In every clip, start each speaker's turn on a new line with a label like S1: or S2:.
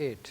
S1: 8,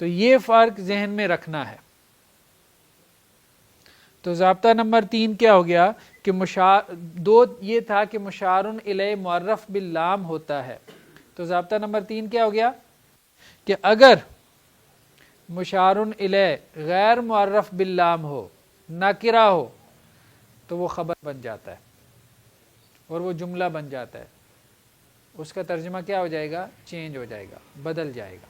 S1: تو یہ فرق ذہن میں رکھنا ہے. تو ضابطہ نمبر 3 کیا ہو گیا کہ دو یہ تھا کہ مشار الیہ معرف باللام ہوتا ہے. تو ضابطہ نمبر 3 کیا ہو گیا کہ اگر مشار الیہ غیر معرف باللام ہو، نکرہ ہو، تو وہ خبر بن جاتا ہے اور وہ جملہ بن جاتا ہے. اس کا ترجمہ کیا ہو جائے گا؟ چینج ہو جائے گا، بدل جائے گا.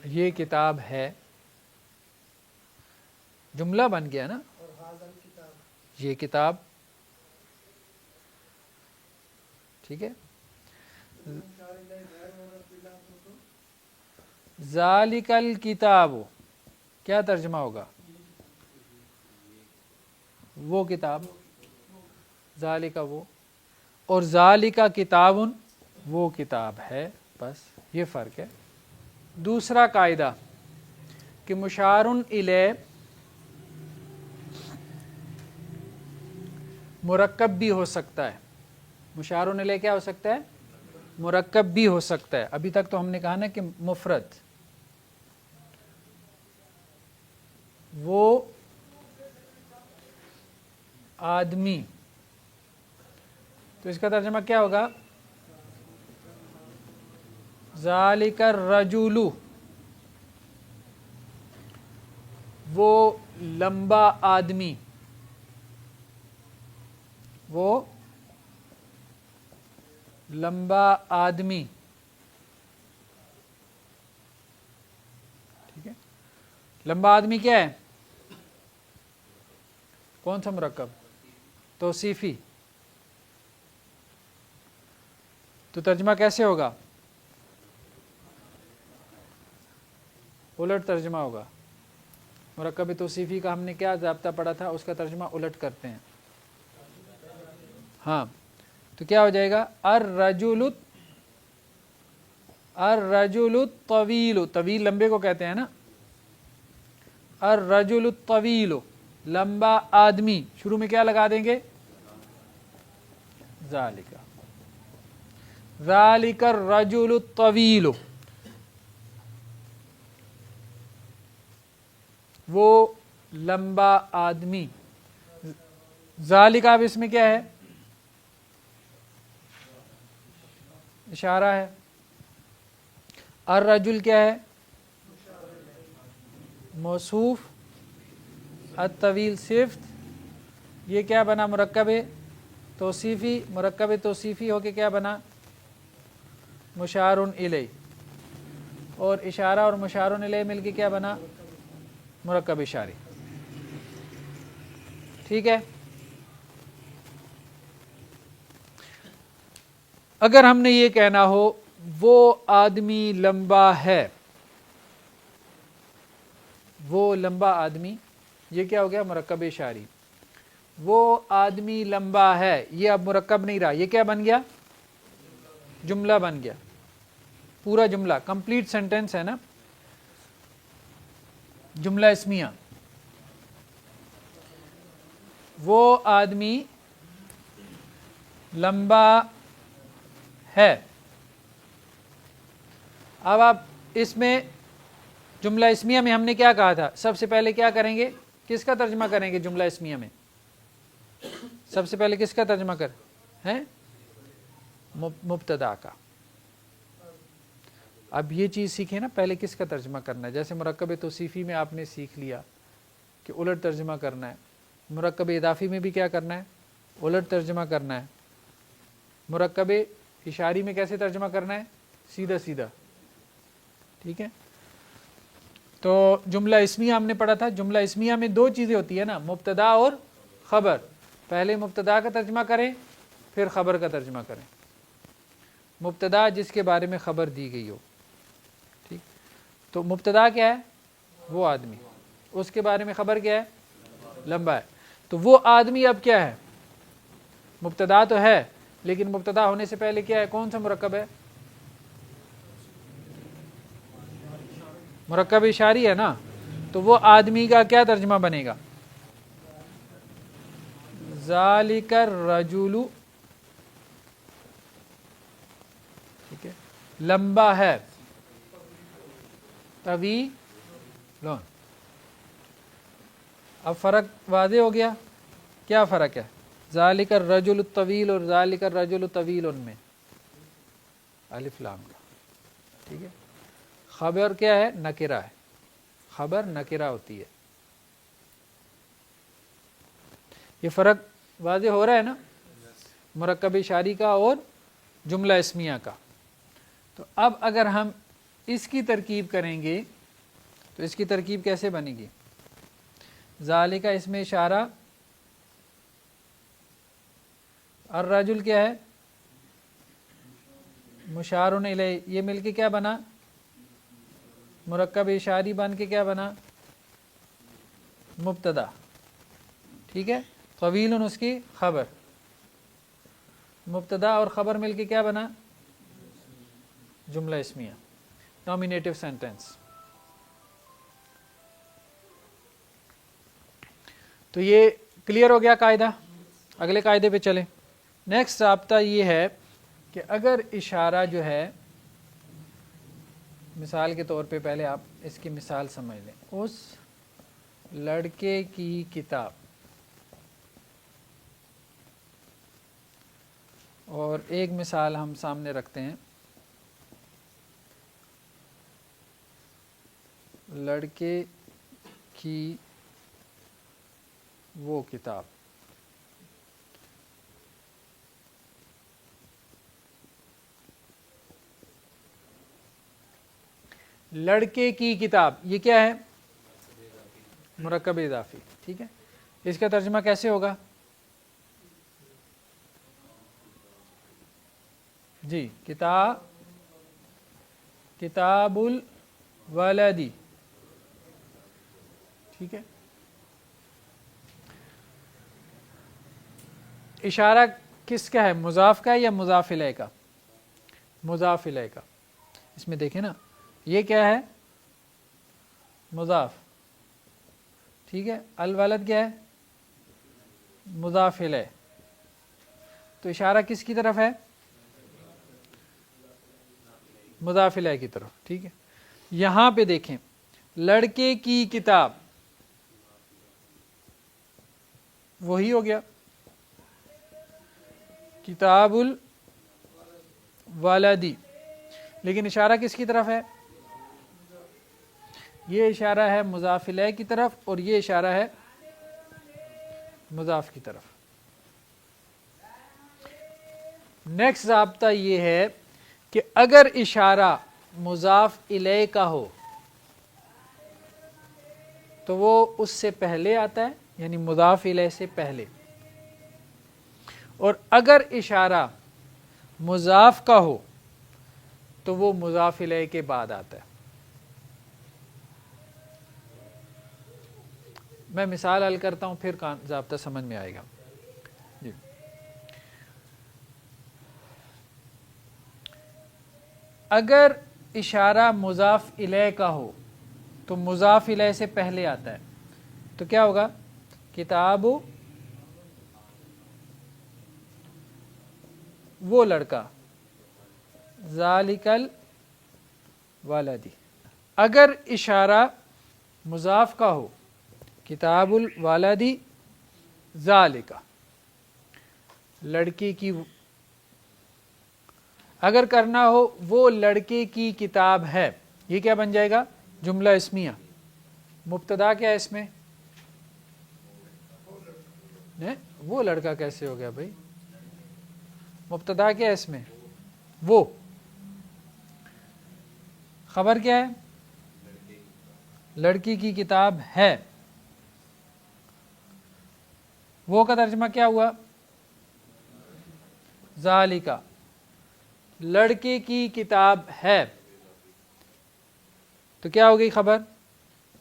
S1: یہ کتاب ہے، جملہ بن گیا نا. یہ کتاب، ٹھیک ہے. ذالک الکتاب، کیا ترجمہ ہوگا؟ وہ کتاب، ذالک وہ، اور ذالک کتاب وہ کتاب ہے. بس یہ فرق ہے. دوسرا قاعدہ کہ مشار الیہ مرکب بھی ہو سکتا ہے. مشار الیہ کیا ہو سکتا ہے؟ مرکب بھی ہو سکتا ہے. ابھی تک تو ہم نے کہا نا کہ مفرد، وہ آدمی، تو اس کا ترجمہ کیا ہوگا؟ ذالک الرجل، وہ لمبا آدمی، وہ لمبا آدمی. ٹھیک ہے. لمبا آدمی کیا ہے؟ کون سا مرکب؟ توصیفی. تو ترجمہ کیسے ہوگا؟ الٹ ترجمہ ہوگا. مرکب توصیفی کا ہم نے کیا ضابطہ پڑھا تھا؟ اس کا ترجمہ الٹ کرتے ہیں. ہاں، تو کیا ہو جائے گا؟ الرجل الطویل، طویل لمبے کو کہتے ہیں نا. الرجل الطویل، لمبا آدمی. شروع میں کیا لگا دیں گے؟ ذالک، ذالک الرجل الطویل، وہ لمبا آدمی. ذالک اب اس میں کیا ہے؟ اشارہ ہے. الرجل کیا ہے؟ موصوف. الطویل صفت. یہ کیا بنا؟ مرکب توصیفی. مرکب توصیفی ہو کے کیا بنا؟ مشار الیہ. اور اشارہ اور مشار الیہ مل کے کیا بنا؟ مرکب اشاری. ٹھیک ہے. اگر ہم نے یہ کہنا ہو وہ آدمی لمبا ہے، وہ لمبا آدمی، یہ کیا ہو گیا؟ مرکب اشاری. وہ آدمی لمبا ہے، یہ اب مرکب نہیں رہا، یہ کیا بن گیا؟ جملہ بن گیا. پورا جملہ کمپلیٹ سینٹینس ہے نا. جملہ اسمیہ. وہ آدمی لمبا ہے. اب آپ اس میں جملہ اسمیہ میں ہم نے کیا کہا تھا؟ سب سے پہلے کیا کریں گے؟ کس کا ترجمہ کریں گے جملہ اسمیہ میں؟ سب سے پہلے کس کا ترجمہ ہیں؟ مبتدا کا. اب یہ چیز سیکھیں نا، پہلے کس کا ترجمہ کرنا ہے. جیسے مرکب توصیفی میں آپ نے سیکھ لیا کہ الٹ ترجمہ کرنا ہے. مرکب اضافی میں بھی کیا کرنا ہے؟ الٹ ترجمہ کرنا ہے. مرکب اشاری میں کیسے ترجمہ کرنا ہے؟ سیدھا سیدھا. ٹھیک ہے. تو جملہ اسمیہ ہم نے پڑھا تھا. جملہ اسمیہ میں دو چیزیں ہوتی ہے نا، مبتدا اور خبر. پہلے مبتدا کا ترجمہ کریں، پھر خبر کا ترجمہ کریں. مبتدا جس کے بارے میں خبر دی گئی ہو. ٹھیک. تو مبتدا کیا ہے؟ وہ آدمی. اس کے بارے میں خبر کیا ہے؟ لمبا ہے. تو وہ آدمی اب کیا ہے؟ مبتدا تو ہے، لیکن مبتدا ہونے سے پہلے کیا ہے؟ کون سا مرکب ہے؟ مرکب اشاری ہے نا. تو وہ آدمی کا کیا ترجمہ بنے گا؟ ذالک الرجل ٹھیک ہے، لمبا ہے، طویل. اب فرق واضح ہو گیا. کیا فرق ہے ذالک الرجل الطویل اور ذالک الرجل الطویل ان میں؟ الف لام کا. ٹھیک ہے، خبر کیا ہے؟ نکرہ ہے، خبر نکرہ ہوتی ہے. یہ فرق واضح ہو رہا ہے نا، مرکب اشاری کا اور جملہ اسمیہ کا. تو اب اگر ہم اس کی ترکیب کریں گے تو اس کی ترکیب کیسے بنے گی؟ ذالک اس میں اشارہ، الرجل کیا ہے؟ مشار الیہ، یہ مل کے کیا بنا؟ مرکب اشاری بن کے کیا بنا؟ مبتدا. ٹھیک ہے، طویل اس کی خبر، مبتدا اور خبر مل کے کیا بنا؟ جملہ اسمیہ، نامینیٹو سینٹینس. تو یہ کلیئر ہو گیا قاعدہ. اگلے قاعدے پہ چلیں. نیکسٹ ضابطہ یہ ہے کہ اگر اشارہ جو ہے، مثال کے طور پہ پہلے آپ اس کی مثال سمجھ لیں. اس لڑکے کی کتاب، اور ایک مثال ہم سامنے رکھتے ہیں، لڑکے کی وہ کتاب. لڑکے کی کتاب، یہ کیا ہے؟ مرکب اضافی. ٹھیک ہے، اس کا ترجمہ کیسے ہوگا؟ جی، کتاب الولدی. ٹھیک ہے، اشارہ کس کا ہے؟ مضاف کا ہے یا مضاف الیہ کا؟ مضاف الیہ کا. اس میں دیکھیں نا، یہ کیا ہے؟ مضاف. ٹھیک ہے، الولد کیا ہے؟ مضاف الیہ. تو اشارہ کس کی طرف ہے؟ مضاف الیہ کی طرف. ٹھیک ہے، یہاں پہ دیکھیں، لڑکے کی کتاب وہی ہو گیا، کتاب الولدی. لیکن اشارہ کس کی طرف ہے؟ یہ اشارہ ہے مضاف الیہ کی طرف، اور یہ اشارہ ہے مضاف کی طرف. نیکسٹ ضابطہ یہ ہے کہ اگر اشارہ مضاف الیہ کا ہو تو وہ اس سے پہلے آتا ہے، یعنی مضاف الیہ سے پہلے. اور اگر اشارہ مضاف کا ہو تو وہ مضاف الیہ کے بعد آتا ہے. میں مثال حل کرتا ہوں، پھر ضابطہ سمجھ میں آئے گا. جی، اگر اشارہ مضاف الیہ کا ہو تو مضاف الیہ سے پہلے آتا ہے، تو کیا ہوگا؟ کتاب وہ لڑکا، ذالک الولدی. اگر اشارہ مضاف کا ہو، کتاب الولدی ذالک، لڑکی کی. اگر کرنا ہو وہ لڑکے کی کتاب ہے، یہ کیا بن جائے گا؟ جملہ اسمیہ. مبتدا کیا ہے اس میں؟ وہ لڑکا کیسے ہو گیا بھائی؟ مبتدا کیا ہے اس میں؟ وہ. خبر کیا ہے؟ لڑکی کی کتاب ہے. وہ کا ترجمہ کیا ہوا؟ ذالک، لڑکے کی کتاب ہے. تو کیا ہو گئی خبر؟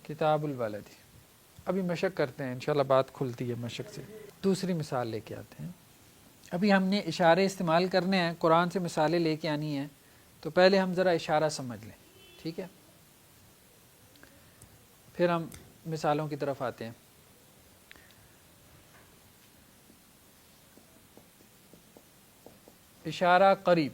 S1: کتاب الولدی. ابھی مشق کرتے ہیں، انشاءاللہ بات کھلتی ہے مشق سے. دوسری مثال لے کے آتے ہیں. ابھی ہم نے اشارے استعمال کرنے ہیں، قرآن سے مثالیں لے کے آنی ہیں. تو پہلے ہم ذرا اشارہ سمجھ لیں. ٹھیک ہے، پھر ہم مثالوں کی طرف آتے ہیں. اشارہ قریب،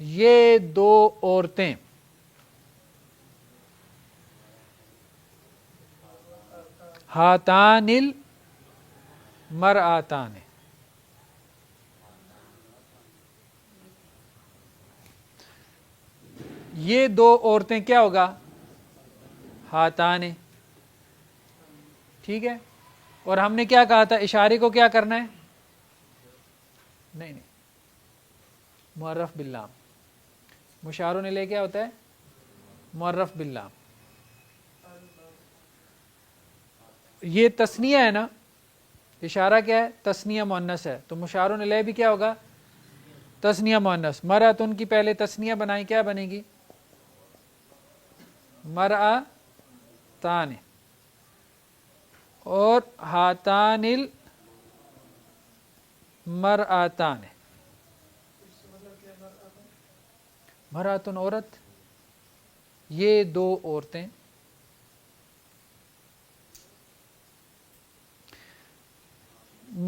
S1: یہ دو عورتیں ہاتان المرآتان، یہ دو عورتیں کیا ہوگا؟ ہاتان، ٹھیک ہے. اور ہم نے کیا کہا تھا؟ اشارے کو کیا کرنا ہے؟ نہیں معرف باللام. مشار الیہ کیا ہوتا ہے؟ معرف باللام. یہ تثنیہ ہے نا، اشارہ کیا ہے؟ تثنیہ مؤنث ہے، تو مشار الیہ بھی کیا ہوگا؟ تثنیہ مؤنث. مرأتن کی پہلے تثنیہ بنائی، کیا بنے گی؟ مرأتان. اور ہاتان المرآتان، مرأتن عورت، یہ دو عورتیں.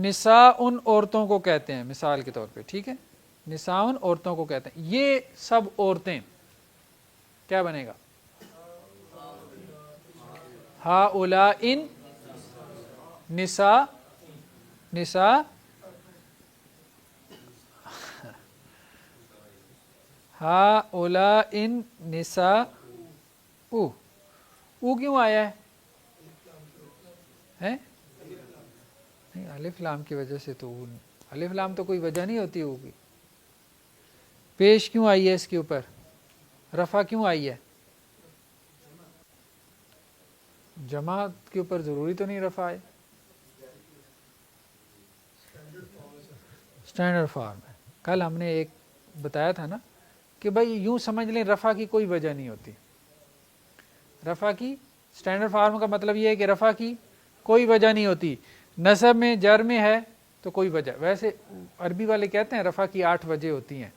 S1: نساء ان عورتوں کو کہتے ہیں، مثال کے طور پہ، ٹھیک ہے. نساء ان عورتوں کو کہتے ہیں. یہ سب عورتیں کیا بنے گا؟ ہؤلاء نساء، نساء ہؤلاء نساء. او کیوں آیا ہے؟ نہیں، الف لام کی وجہ سے تو الف لام تو کوئی وجہ نہیں ہوتی ہوگی. پیش کیوں آئی ہے اس کے اوپر؟ رفع کیوں آئی ہے؟ جمع کے اوپر ضروری تو نہیں رفع ہے. اسٹینڈرڈ فارم ہے. کل ہم نے ایک بتایا تھا نا کہ بھائی یوں سمجھ لیں رفع کی کوئی وجہ نہیں ہوتی. رفع کی اسٹینڈرڈ فارم کا مطلب یہ ہے کہ رفع کی کوئی وجہ نہیں ہوتی. نصب میں جر میں ہے تو کوئی وجہ. ویسے عربی والے کہتے ہیں رفع کی 8 وجہ ہوتی ہیں،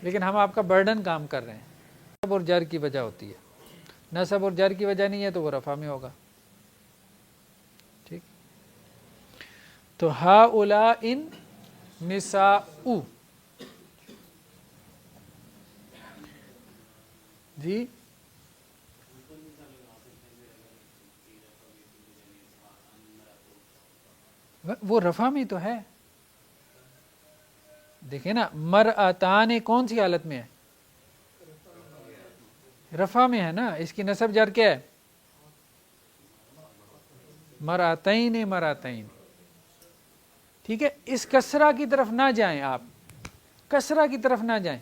S1: لیکن ہم آپ کا برڈن کام کر رہے ہیں. نصب اور جر کی وجہ ہوتی ہے. نصب اور جر کی وجہ نہیں ہے تو وہ رفع میں ہوگا. ٹھیک. تو ہؤلاء نساء، جی وہ رفع میں تو ہے. دیکھیں نا، مرأتان کون سی حالت میں ہے؟ رفع میں ہے نا. اس کی نصب جر کیا ہے؟ مرأتین، مرأتین. ٹھیک ہے. اس کسرہ کی طرف نہ جائیں آپ، کسرہ کی طرف نہ جائیں.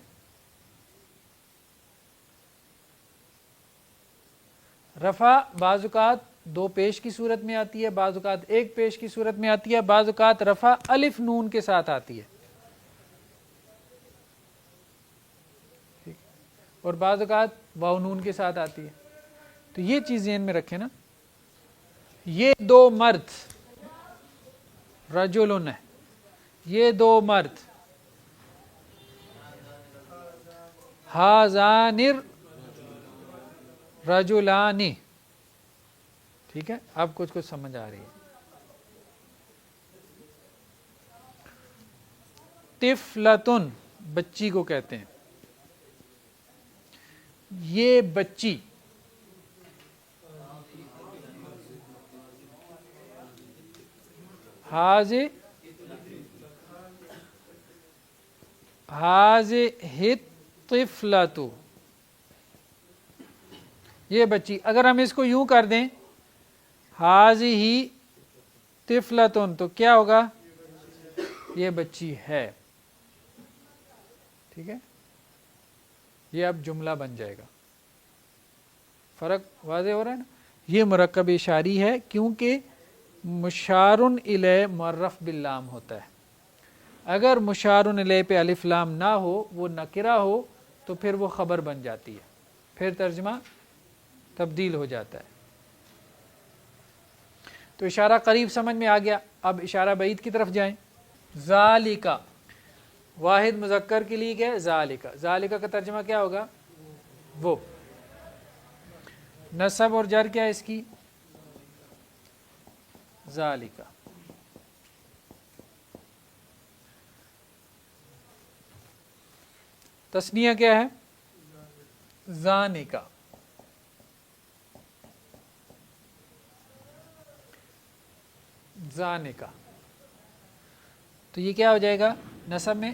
S1: رفع بعض اوقات 2 پیش کی صورت میں آتی ہے، بعض اوقات 1 پیش کی صورت میں آتی ہے، بعض اوقات رفع الف نون کے ساتھ آتی ہے، اور بعض اوقات واو نون کے ساتھ آتی ہے. تو یہ چیز ذہن میں رکھیں نا. یہ دو مرد رجلن ہے، یہ دو مرد ہذان الرجلان. ٹھیک ہے. اب کچھ سمجھ آ رہی ہے. طفلتن بچی کو کہتے ہیں. یہ بچی، ہذہ الطفلۃ، یہ بچی. اگر ہم اس کو یوں کر دیں ہذہ طفلۃ تو کیا ہوگا؟ یہ بچی ہے. ٹھیک ہے. یہ اب جملہ بن جائے گا. فرق واضح ہو رہا ہے نا. یہ مرکب اشاری ہے کیونکہ مشار الیہ معرف باللام ہوتا ہے. اگر مشار الیہ پہ الف لام نہ ہو، وہ نکرہ ہو، تو پھر وہ خبر بن جاتی ہے، پھر ترجمہ تبدیل ہو جاتا ہے. تو اشارہ قریب سمجھ میں آ گیا. اب اشارہ بعید کی طرف جائیں. ذالک، واحد مذکر کے لیے کیا ہے؟ ذالک. ذالک کا ترجمہ کیا ہوگا؟ وہ. نصب اور جر کیا ہے اس کی؟ ذالک. تسنیہ کیا ہے؟ زانکا. زانکا تو یہ کیا ہو جائے گا نسب میں؟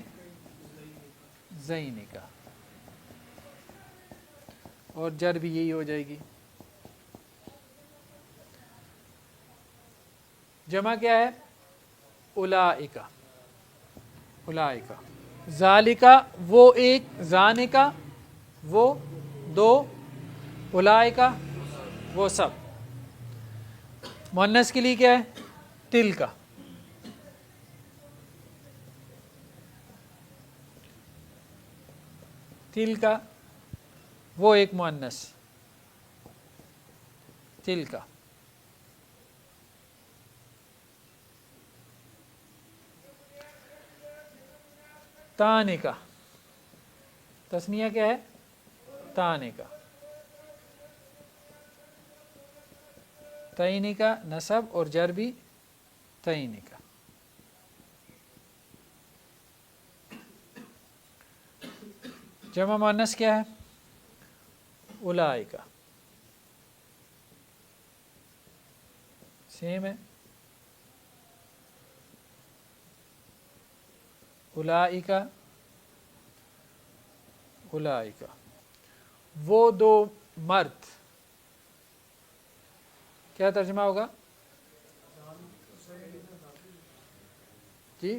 S1: زینکا. اور جر بھی یہی ہو جائے گی. جمع کیا ہے؟ اولائکا. اولائکا. ذالکا وہ ایک، زانکا وہ دو، اولائکا وہ سب. مؤنث کے لیے کیا ہے؟ تلکا. تلکا وہ ایک مؤنث، تلکا. تانکا. تسنیہ کیا ہے؟ تانکا. تینکا نسب اور جر بھی تینکا. جمع مؤنث کیا ہے؟ اولائکا. سیم ہے. اولائکا. اولائکا. وہ دو مرد. کیا ترجمہ ہوگا جی؟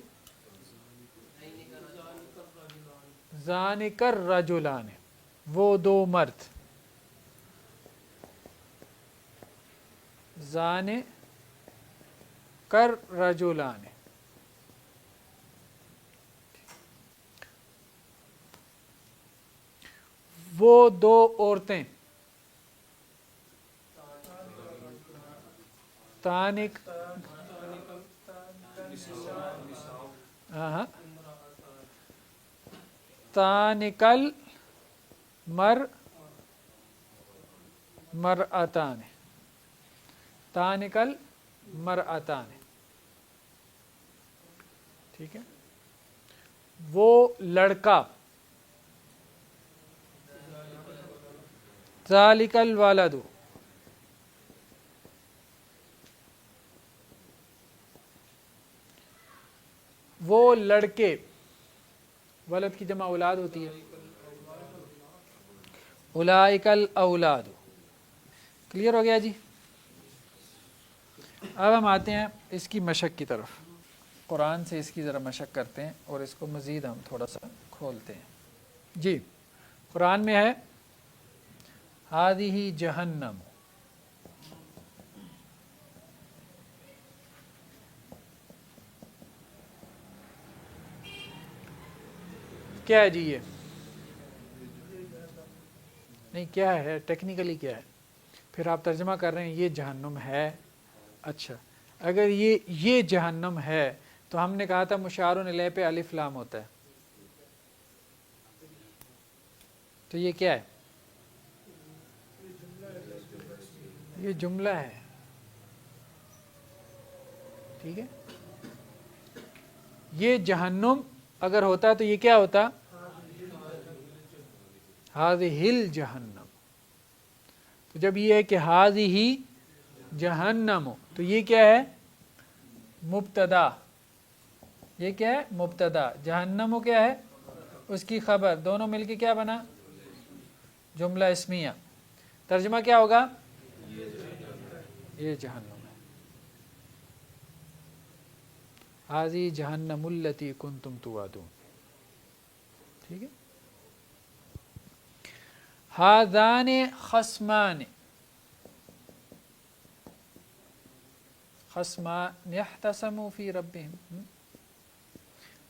S1: ذانک الرجلان وہ دو مرد. ذانک الرجلان وہ دو عورتیں. تانک تانکل مرأتان. تانکل مرأتان. ٹھیک ہے. وہ لڑکا. ذالک الولد. وہ لڑکے. ولد کی جمع اولاد ہوتی ہے. اولئک الاولاد. کلیئر ہو گیا جی؟ اب ہم آتے ہیں اس کی مشق کی طرف. قرآن سے اس کی ذرا مشق کرتے ہیں اور اس کو مزید ہم تھوڑا سا کھولتے ہیں. جی قرآن میں ہے ہذہ جہنم. کیا ہے جی یہ؟ نہیں کیا ہے ٹیکنیکلی کیا ہے؟ پھر آپ ترجمہ کر رہے ہیں یہ جہنم ہے. اچھا اگر یہ جہنم ہے تو ہم نے کہا تھا مشار الیہ پہ الف لام ہوتا ہے، تو یہ کیا ہے؟ یہ جملہ ہے. ٹھیک ہے. یہ جہنم اگر ہوتا تو یہ کیا ہوتا؟ ہذہ الجہنم. تو جب یہ ہے کہ ہذہ جہنم تو یہ کیا ہے؟ مبتدا. یہ کیا ہے؟ مبتدا. جہنم کیا ہے؟ اس کی خبر. دونوں مل کے کیا بنا؟ جملہ اسمیہ. ترجمہ کیا ہوگا؟ یہ جہنم ہے. ہذہ جہنم التی کنتم توعدون. ٹھیک ہے. ہذان خصمان. خصمان اختصموا فی ربہم.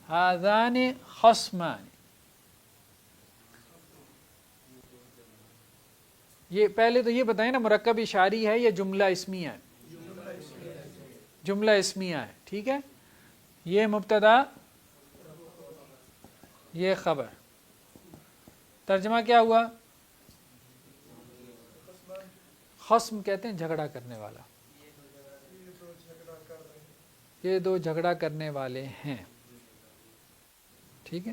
S1: ہذان خصمان. یہ پہلے تو یہ بتائیں نا مرکب اشاری ہے یا جملہ اسمیہ ہے؟ جملہ اسمیہ ہے. ٹھیک ہے. یہ مبتدا یہ خبر. ترجمہ کیا ہوا؟ خصم کہتے ہیں جھگڑا کرنے والا. یہ دو جھگڑا کرنے والے ہیں. ٹھیک ہے.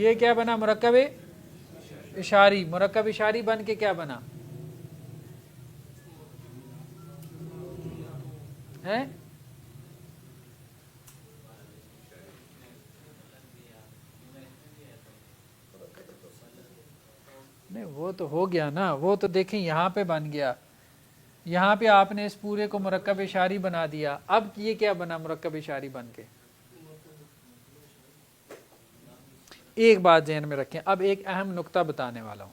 S1: یہ کیا بنا؟ مرکب اشاری. مرکب اشاری بن کے کیا بنا ہے؟ نہیں وہ تو ہو گیا نا، وہ تو دیکھیں یہاں پہ بن گیا، یہاں پہ آپ نے اس پورے کو مرکب اشاری بنا دیا. اب یہ کیا بنا مرکب اشاری بن کے؟ ایک بات ذہن میں رکھیں، اب ایک اہم نقطہ بتانے والا ہوں،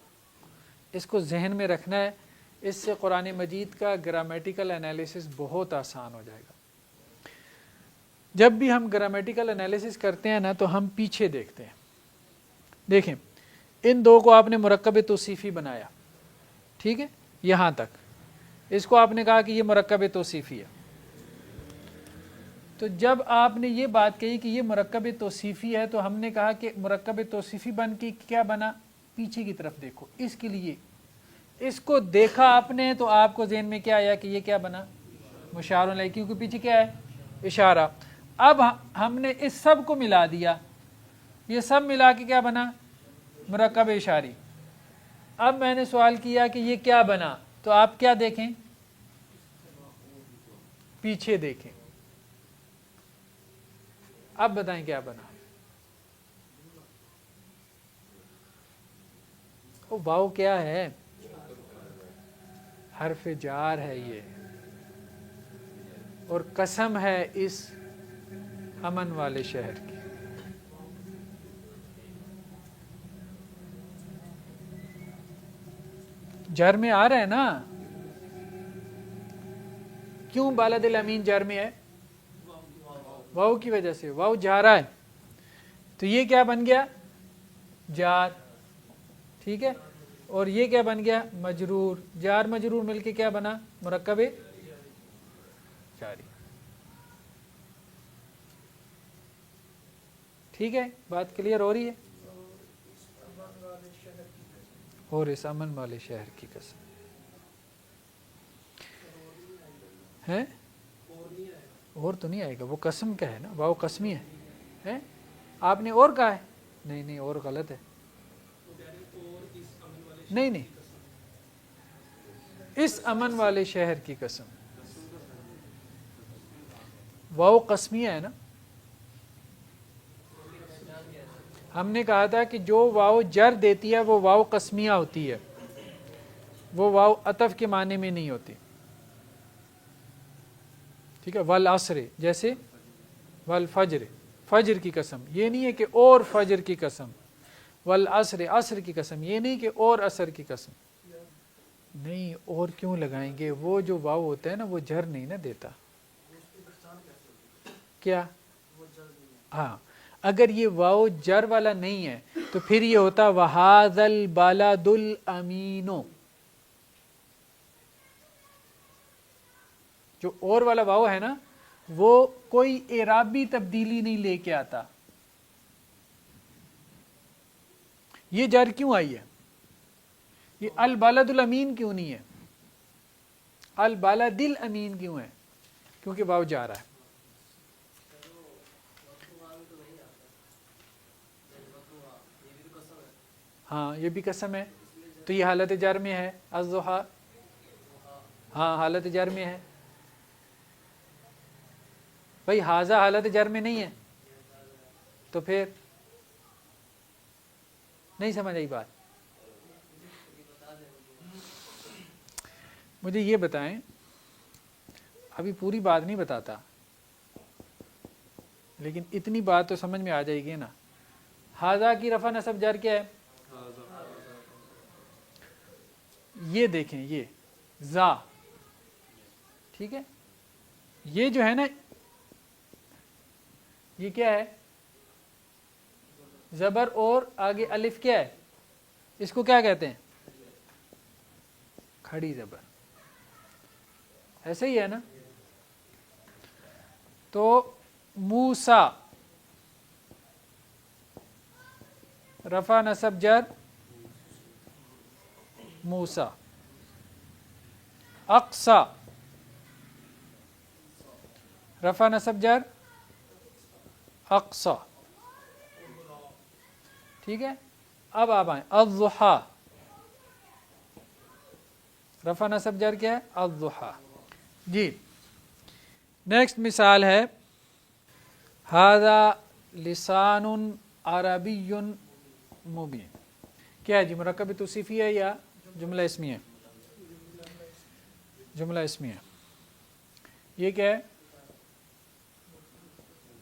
S1: اس کو ذہن میں رکھنا ہے، اس سے قرآن مجید کا گرامیٹیکل انالیسس بہت آسان ہو جائے گا. جب بھی ہم گرامیٹیکل انالیسس کرتے ہیں نا تو ہم پیچھے دیکھتے ہیں. دیکھیں ان دو کو آپ نے مرکب توصیفی بنایا، ٹھیک ہے، یہاں تک اس کو آپ نے کہا کہ یہ مرکب توصیفی ہے. تو جب آپ نے یہ بات کہی کہ یہ مرکب توصیفی ہے تو ہم نے کہا کہ مرکب توصیفی بن کے کیا بنا؟ پیچھے کی طرف دیکھو. اس کے لیے اس کو دیکھا آپ نے تو آپ کو ذہن میں کیا آیا کہ یہ کیا بنا؟ مشار الیہ، کیونکہ پیچھے کیا ہے؟ اشارہ. اب ہم نے اس سب کو ملا دیا، یہ سب ملا کے کیا بنا؟ مرکب اشاری. اب میں نے سوال کیا کہ یہ کیا بنا، تو آپ کیا دیکھیں؟ پیچھے دیکھیں. اب بتائیں کیا بنا؟ او واو کیا ہے؟ حرف جار ہے یہ، اور قسم ہے اس امن والے شہر کی. جر میں آ رہا ہے نا؟ کیوں بالد الامین جر میں ہے؟ واو کی وجہ سے، واو جا رہا ہے تو یہ کیا بن گیا؟ جار. ٹھیک ہے، اور یہ کیا بن گیا؟ مجرور. جار مجرور مل کے کیا بنا؟ مرکب جاری. ٹھیک ہے، بات کلیئر ہو رہی ہے؟ اور اس امن والے شہر کی قسم ہے، اور تو نہیں آئے گا، وہ قسم کا ہے نا، واو قسمی ہے. آپ نے اور کہا ہے؟ نہیں نہیں، اور غلط ہے. نہیں نہیں، اس امن والے شہر کی قسم. واو قسمیہ ہے نا. ہم نے کہا تھا کہ جو واو جر دیتی ہے وہ واو قسمیہ ہوتی ہے، وہ واو عطف کے معنی میں نہیں ہوتی. ٹھیک ہے، والعصر جیسے والفجر، فجر کی قسم، یہ نہیں ہے کہ اور فجر کی قسم. والعصر، عصر کی قسم، یہ نہیں کہ اور عصر کی قسم. نہیں، اور کیوں لگائیں گے؟ وہ جو واو ہوتا ہے نا وہ جر نہیں نا دیتا. کیا؟ ہاں، اگر یہ واو جر والا نہیں ہے تو پھر یہ ہوتا وَهَذَا الْبَلَدُ الْأَمِينُ. جو اور والا واو ہے نا وہ کوئی اعرابی تبدیلی نہیں لے کے آتا. یہ جر کیوں آئی ہے؟ یہ البلد الامین کیوں نہیں ہے؟ البلد الامین کیوں ہے؟ کیونکہ واو جا رہا ہے. ہاں یہ بھی قسم ہے، تو یہ حالت جر میں ہے. الضحیٰ، ہاں حالت جر میں ہے. بھائی حاضہ حالت جر میں نہیں ہے تو پھر نہیں سمجھ آئی بات. مجھے یہ بتائیں، ابھی پوری بات نہیں بتاتا لیکن اتنی بات تو سمجھ میں آ جائے گی نا. حاضہ کی رفع نصب جر کیا ہے؟ یہ دیکھیں، یہ زا، ٹھیک ہے، یہ جو ہے نا یہ کیا ہے؟ زبر اور آگے الف کیا ہے؟ اس کو کیا کہتے ہیں؟ کھڑی زبر. ایسے ہی ہے نا. تو موسیٰ، رفع نصب جر موسیٰ. اقصی، رفع نصب جر اقصی. ٹھیک ہے. اب آپ آئیں الضحا, رفع نصب جر کیا ہے الضحا. جی نیکسٹ مثال ہے ھذا لسان عربی مبین. کیا ہے جی, مرکب توصیفی ہے یا جملہ اسمی ہے؟ جملہ اسمی ہے. یہ کیا ہے؟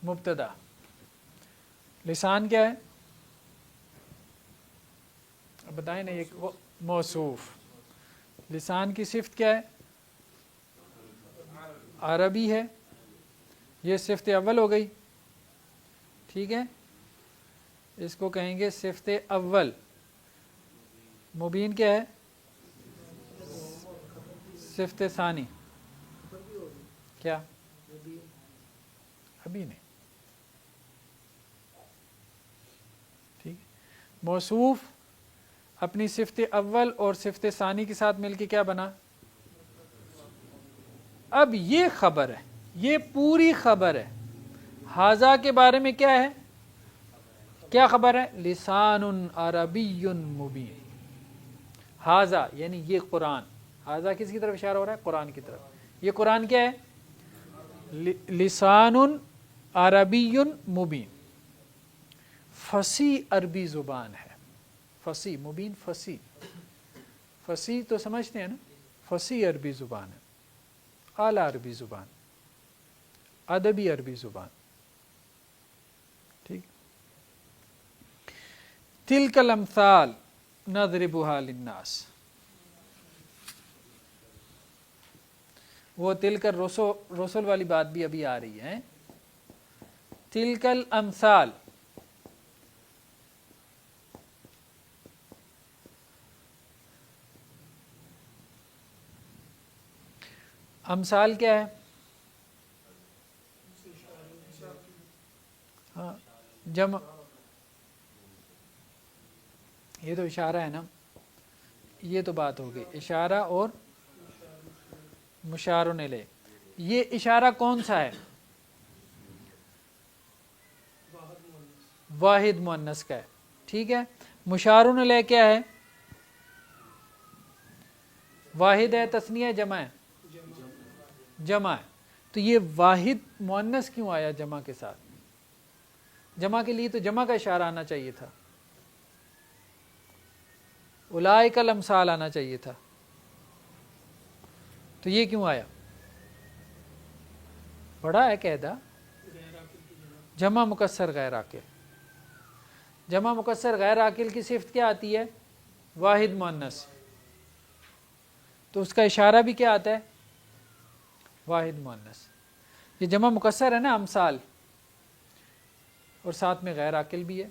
S1: مبتدا. لسان کیا ہے؟ اب بتائیں نا, یہ موصوف. لسان کی صفت کیا ہے؟ عربی ہے, یہ صفت اول ہو گئی. ٹھیک ہے, اس کو کہیں گے صفت اول. مبین کیا ہے؟ صفت ثانی. کیا؟ ابھی نہیں. ٹھیک, موصوف اپنی صفت اول اور صفت ثانی کے ساتھ مل کے کیا بنا؟ اب یہ خبر ہے, یہ پوری خبر ہے. ھذا کے بارے میں کیا ہے؟ کیا خبر ہے؟ لسان عربی مبین. ھذا یعنی یہ قرآن. ھذا کس کی طرف اشارہ ہو رہا ہے؟ قرآن کی طرف. یہ قرآن کیا ہے؟ لسان عربی مبین. فصیح عربی زبان ہے. فصیح, مبین فصیح. فصیح تو سمجھتے ہیں نا, فصیح عربی زبان ہے, اعلیٰ عربی زبان, ادبی عربی زبان. ٹھیک. تلک الامثال نضربها للناس. وہ تلک الرسل والی بات بھی ابھی آ رہی ہے. تلک الامثال, امثال کیا ہے؟ ہاں جمع, یہ تو اشارہ ہے نا, یہ تو بات ہو گئی اشارہ اور مشار الیہ. یہ اشارہ کون سا ہے؟ واحد مؤنث کا ہے. ٹھیک ہے, مشار الیہ کیا ہے؟ واحد ہے, تثنیہ ہے, جمع ہے؟ جمع ہے. تو یہ واحد مؤنث کیوں آیا جمع کے ساتھ؟ جمع کے لیے تو جمع کا اشارہ آنا چاہیے تھا, اولئک الامثال آنا چاہیے تھا. تو یہ کیوں آیا؟ بڑا ہے قاعدہ, جمع مکسر غیر عاقل. جمع مکسر غیر عاقل کی صفت کیا آتی ہے؟ واحد مؤنث. تو اس کا اشارہ بھی کیا آتا ہے؟ واحد مؤنث. یہ جمع مکسر ہے نا امثال, اور ساتھ میں غیر عاقل بھی ہے.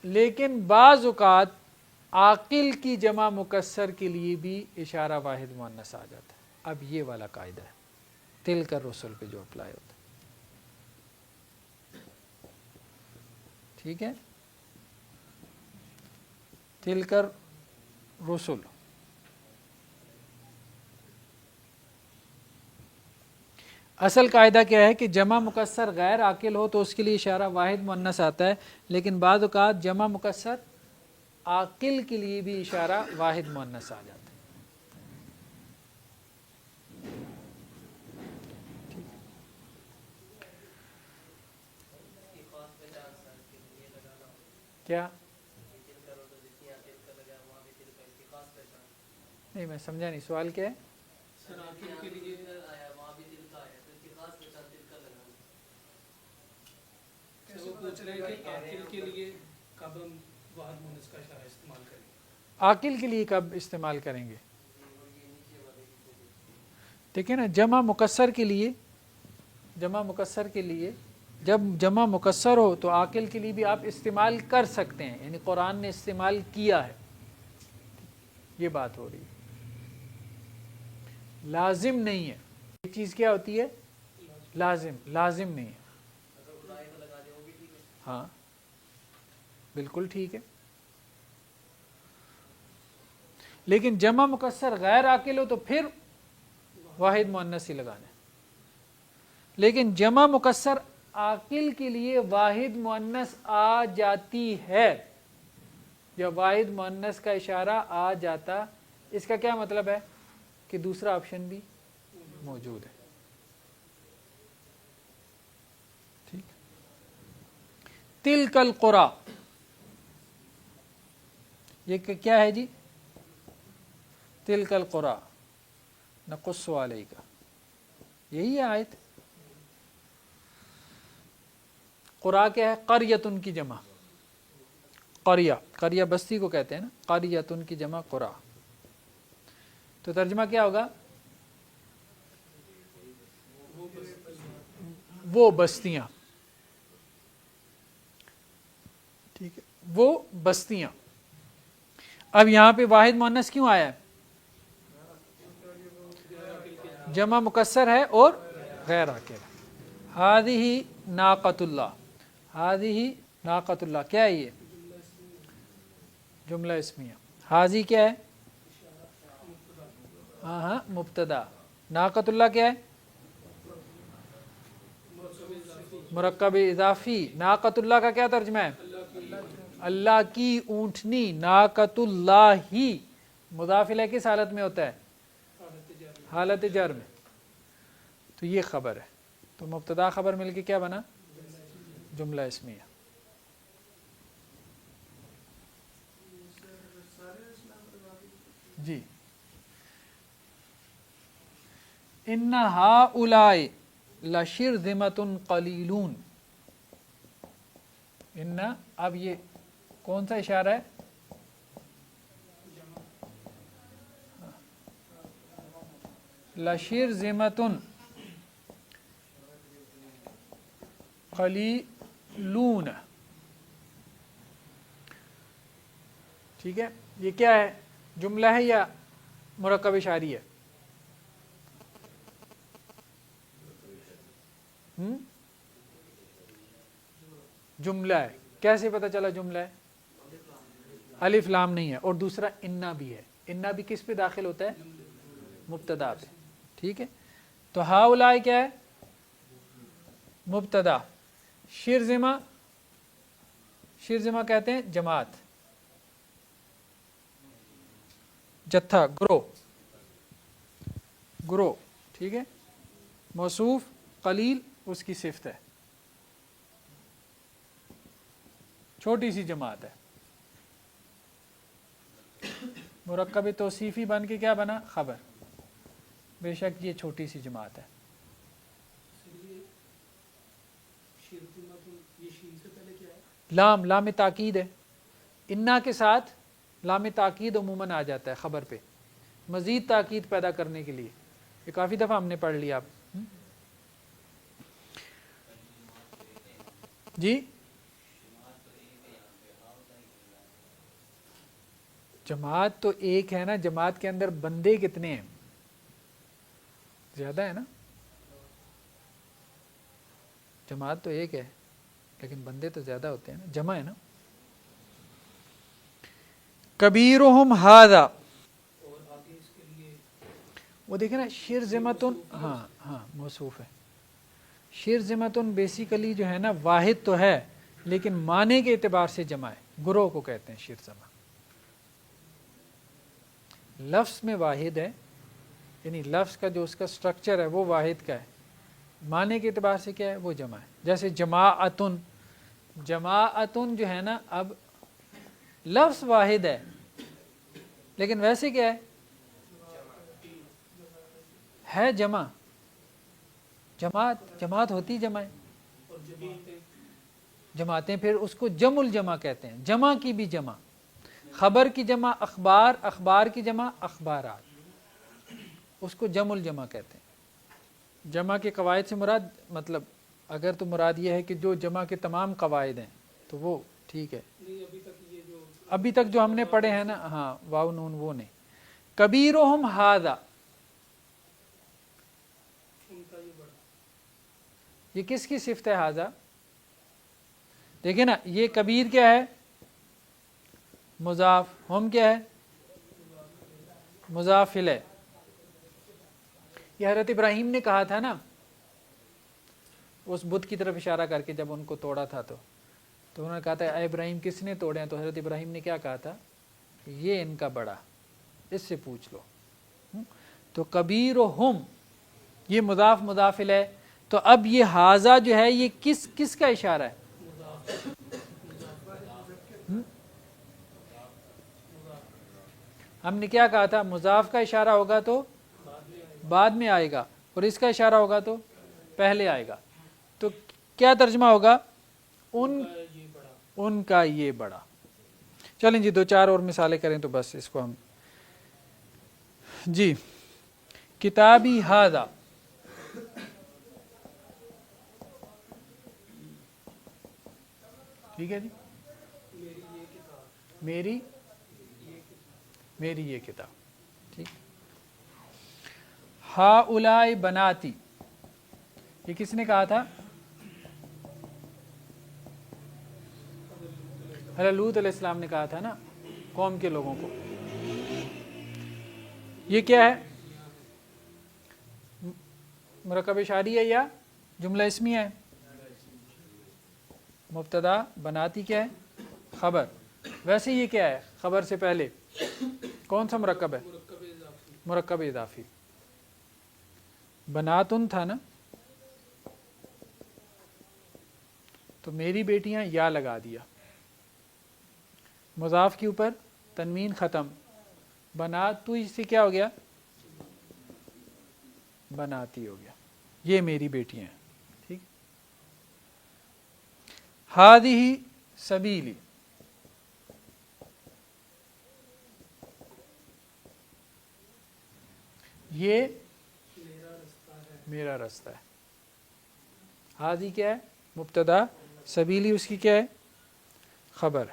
S1: لیکن بعض اوقات عاقل کی جمع مکسر کے لیے بھی اشارہ واحد مؤنث آ جاتا ہے. اب یہ والا قاعدہ ہے تلک الرسل پہ جو اپلائی ہوتا ہے. ٹھیک ہے, تلک الرسل. اصل قاعدہ کیا ہے کہ جمع مکسر غیر عاقل ہو تو اس کے لیے اشارہ واحد مؤنث آتا ہے, لیکن بعض اوقات جمع مکسر عاقل کے لیے بھی اشارہ واحد مؤنث آ جاتا ہے. کیا نہیں, میں سمجھا نہیں, سوال کیا ہے؟ عاقل کے لیے کب استعمال کریں گے؟ دیکھیں نا, جمع مکسر کے لیے, جمع مکسر کے لیے جب جمع مکسر ہو تو عاقل کے لیے بھی آپ استعمال کر سکتے ہیں, یعنی قرآن نے استعمال کیا ہے, یہ بات ہو رہی ہے. لازم نہیں ہے. یہ چیز کیا ہوتی ہے؟ لازم. لازم نہیں ہے. ہاں بالکل ٹھیک ہے, لیکن جمع مکسر غیر عاقل ہو تو پھر واحد مؤنث ہی لگانا ہے. لیکن جمع مکسر عاقل کے لیے واحد مؤنث آ جاتی ہے، یا واحد مؤنث کا اشارہ آ جاتا، اس کا کیا مطلب ہے کہ دوسرا آپشن بھی موجود ہے. ٹھیک. تلک القری، یہ کیا ہے جی؟ تلک القری نقص علیک، یہی ہے آیت. قرا کیا ہے؟ قریۃ کی جمع، قریہ، قریہ بستی کو کہتے ہیں نا، قریۃ کی جمع قرا. تو ترجمہ کیا ہوگا؟ وہ بستیاں. ٹھیک ہے، وہ بستیاں. اب یہاں پہ واحد مؤنث کیوں آیا ہے؟ جمع مکسر ہے اور غیر عاقل. ہذہ ناقۃ اللہ، ہذہ ناقۃ اللہ کیا ہے؟ یہ جملہ اسمیہ. حاضی کیا ہے؟ ہاں مبتدا. ناقۃ اللہ کیا ہے؟ مرکب اضافی. ناقۃ اللہ کا کیا ترجمہ ہے؟ اللہ کی اونٹنی. ناقۃ اللہ ہی مضاف الیہ کس حالت میں ہوتا ہے؟ حالت جر میں. تو یہ خبر ہے، تو مبتدا خبر مل کے کیا بنا؟ جملہ اسمیہ. جی. ان ہؤلاء لشرذمۃ قلیلون. ان، اب یہ کون سا اشارہ ہے؟ لشرذمۃ قلیلون. ٹھیک ہے، یہ کیا ہے؟ جملہ ہے یا مرکب اشاری ہے؟ جملہ ہے. کیسے پتہ چلا جملہ ہے؟ الف لام نہیں ہے، اور دوسرا انا بھی ہے. انا بھی کس پہ داخل ہوتا ہے؟ مبتدا پہ. ٹھیک ہے، تو ہؤلاء کیا ہے؟ مبتدا. شرذمہ، شرذمہ کہتے ہیں جماعت، جتھا، گروہ، گروہ. ٹھیک ہے، موصوف قلیل اس کی صفت ہے، چھوٹی سی جماعت ہے. مرکب توصیفی بن کے کیا بنا؟ خبر. بے شک یہ چھوٹی سی جماعت ہے. لام، لام تاکید ہے. انا کے ساتھ لام تاکید عموماً آ جاتا ہے خبر پہ، مزید تاکید پیدا کرنے کے لیے. یہ کافی دفعہ ہم نے پڑھ لیا. آپ جی، جماعت تو ایک ہے نا، جماعت کے اندر بندے کتنے ہیں؟ زیادہ ہے نا. جماعت تو ایک ہے لیکن بندے تو زیادہ ہوتے ہیں نا، جمع ہے نا. کبیرہم ھذا، وہ دیکھیں نا شرذمۃ، ہاں موصوف ہے. شرذمۃ بیسیکلی جو ہے نا واحد تو ہے لیکن معنی کے اعتبار سے جمع ہے. گروہ کو کہتے ہیں شرذمہ. لفظ میں واحد ہے، یعنی لفظ کا جو اس کا سٹرکچر ہے وہ واحد کا ہے، معنی کے اعتبار سے کیا ہے؟ وہ جمع ہے. جیسے جماعتن، جماعتن جو ہے نا، اب لفظ واحد ہے لیکن ویسے کیا ہے جمع. جماعت، جماعت ہوتی جمع ہے. جماعتیں پھر اس کو جمع الجمع کہتے ہیں. جمع کی بھی جمع، خبر کی جمع اخبار، اخبار کی جمع اخبارات، اس کو جمع الجمع کہتے ہیں. جمع کے قواعد سے مراد، مطلب اگر تو مراد یہ ہے کہ جو جمع کے تمام قواعد ہیں تو وہ ٹھیک ہے. ابھی تک جو ہم نے پڑھے ہیں نا، ہاں واو نون وہ نہیں. کبیرہم ھذا، یہ کس کی صفت ہے؟ ھذا. دیکھیں نا، یہ کبیر کیا ہے؟ مضاف. ہم کیا ہے؟ مضاف الیہ. یہ حضرت ابراہیم نے کہا تھا نا اس بت کی طرف اشارہ کر کے جب ان کو توڑا تھا تو انہوں نے کہا تھا اے ابراہیم کس نے توڑے ہیں؟ تو حضرت ابراہیم نے کیا کہا تھا؟ یہ ان کا بڑا، اس سے پوچھ لو۔ تو کبیرہم یہ مضاف مضاف الیہ، تو اب یہ ہاذا جو ہے یہ کس کا اشارہ ہے؟ ہم نے کیا کہا تھا؟ مضاف کا اشارہ ہوگا تو بعد میں آئے گا، اور اس کا اشارہ ہوگا تو پہلے آئے گا۔ تو کیا ترجمہ ہوگا؟ ان کا یہ بڑا۔ چلیں جی 2-4 اور مثالیں کریں تو بس اس کو ہم جی کتابی ھذا، ٹھیک ہے جی، میری یہ کتاب، ٹھیک۔ ہؤلاء بناتی، یہ کس نے کہا تھا؟ حضرت لوط علیہ السلام نے کہا تھا نا قوم کے لوگوں کو۔ یہ کیا ہے؟ مرکب اشاری ہے یا جملہ اسمیہ ہے؟ مبتدا، بناتی کیا ہے؟ خبر۔ ویسے یہ کیا ہے؟ خبر سے پہلے کون سا مرکب ہے؟ مرکب اضافی۔ بناتن تھا نا، تو میری بیٹیاں یا لگا دیا، مضاف کے اوپر تنوین ختم، بنات تو اس سے کیا ہو گیا؟ بناتی ہو گیا، یہ میری بیٹیاں ہیں، ٹھیک۔ ہذہ سبیلی، یہ میرا رستہ ہے۔ ہذہ کیا ہے؟ مبتدا، سبیلی اس کی کیا ہے؟ خبر۔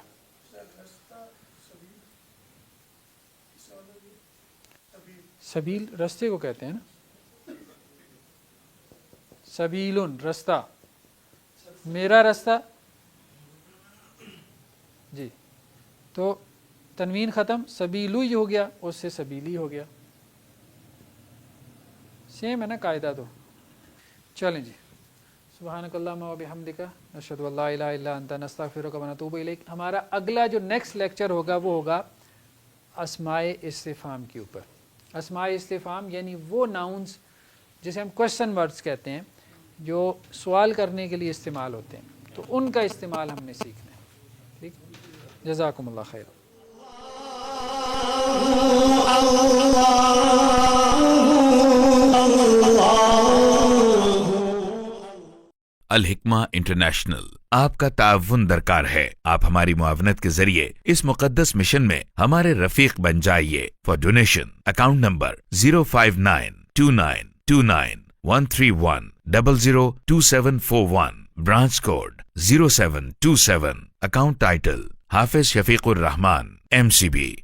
S1: سبیل رستے کو کہتے ہیں نا، سبیلن رستہ، میرا رستہ، جی۔ تو تنوین ختم، سبیلو ہی ہو گیا، اس سے سبیلی ہو گیا، سیم ہے نا قاعدہ۔ تو چلیں جی، سبحانک اللہم و بحمدک نشہد ان لا الہ الا انت نستغفرک و نتوب الیک۔ ہمارا اگلا جو نیکسٹ لیکچر ہوگا وہ ہوگا اسماء استفہام کے اوپر۔ اسماء استفہام یعنی وہ ناؤنز جسے ہم کوشچن ورڈز کہتے ہیں، جو سوال کرنے کے لیے استعمال ہوتے ہیں، تو ان کا استعمال ہم نے سیکھنا ہے، ٹھیک۔ جزاکم اللہ خیر۔
S2: الحکمہ انٹرنیشنل آپ کا تعاون درکار ہے۔ آپ ہماری معاونت کے ذریعے اس مقدس مشن میں ہمارے رفیق بن جائیے۔ For donation account number 059292131002741، branch code 0727، account title Hafiz Shafiq Rahman MCB۔